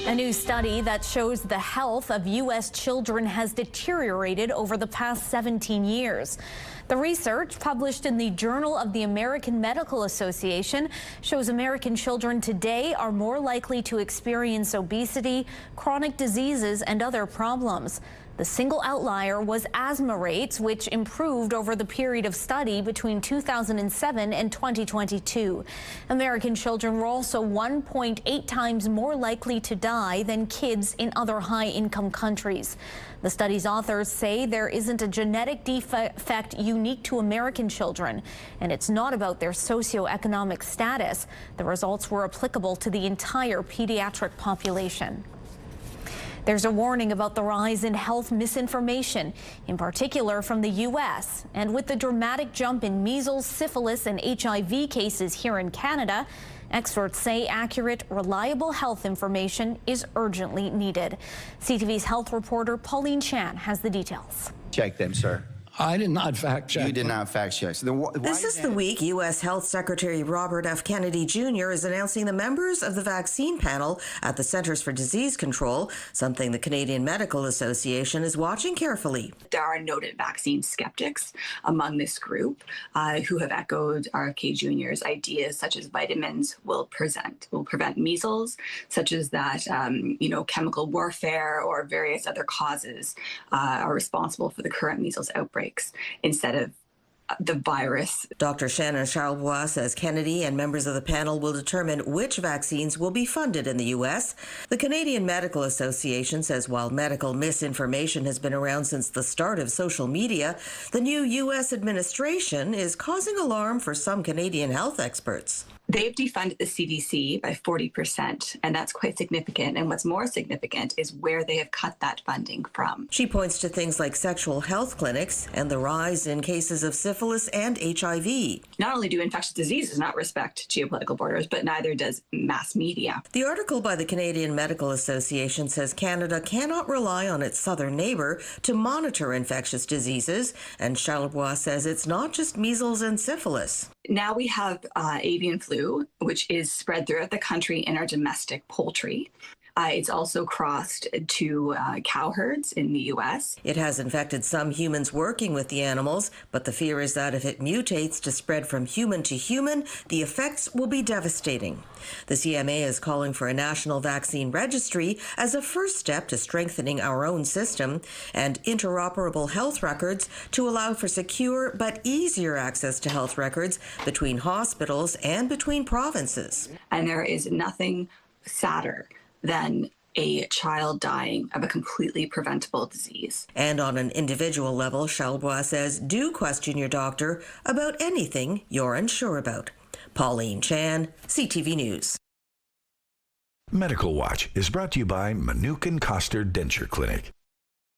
A new study that shows the health of U.S. children has deteriorated over the past 17 years. The research, published in the Journal of the American Medical Association, shows American children today are more likely to experience obesity, chronic diseases, and other problems. The single outlier was asthma rates, which improved over the period of study between 2007 and 2022. American children were also 1.8 times more likely to die than kids in other high-income countries. The study's authors say there isn't a genetic defect unique to American children, and it's not about their socioeconomic status. The results were applicable to the entire pediatric population. There's a warning about the rise in health misinformation, in particular from the U.S. And with the dramatic jump in measles, syphilis, and HIV cases here in Canada, experts say accurate, reliable health information is urgently needed. CTV's health reporter Pauline Chan has the details. Check them, sir. I did not fact check. You did not fact check. So this is the week U.S. Health Secretary Robert F. Kennedy Jr. is announcing the members of the vaccine panel at the Centers for Disease Control, something the Canadian Medical Association is watching carefully. There are noted vaccine skeptics among this group who have echoed RFK Jr.'s ideas such as vitamins will prevent measles, such as that, chemical warfare or various other causes are responsible for the current measles outbreak, instead of the virus. Dr. Shannon Charlebois says Kennedy and members of the panel will determine which vaccines will be funded in the U.S. The Canadian Medical Association says while medical misinformation has been around since the start of social media, the new U.S. administration is causing alarm for some Canadian health experts. They've defunded the CDC by 40%, and that's quite significant. And what's more significant is where they have cut that funding from. She points to things like sexual health clinics and the rise in cases of syphilis and HIV. Not only do infectious diseases not respect geopolitical borders, but neither does mass media. The article by the Canadian Medical Association says Canada cannot rely on its southern neighbour to monitor infectious diseases, and Charlebois says it's not just measles and syphilis. Now we have avian flu, which is spread throughout the country in our domestic poultry. It's also crossed to cow herds in the U.S. It has infected some humans working with the animals, but the fear is that if it mutates to spread from human to human, the effects will be devastating. The CMA is calling for a national vaccine registry as a first step to strengthening our own system, and interoperable health records to allow for secure but easier access to health records between hospitals and between provinces. And there is nothing sadder than a child dying of a completely preventable disease. And on an individual level, Charlebois says, do question your doctor about anything you're unsure about. Pauline Chan, CTV News. Medical Watch is brought to you by Manukin Koster Denture Clinic.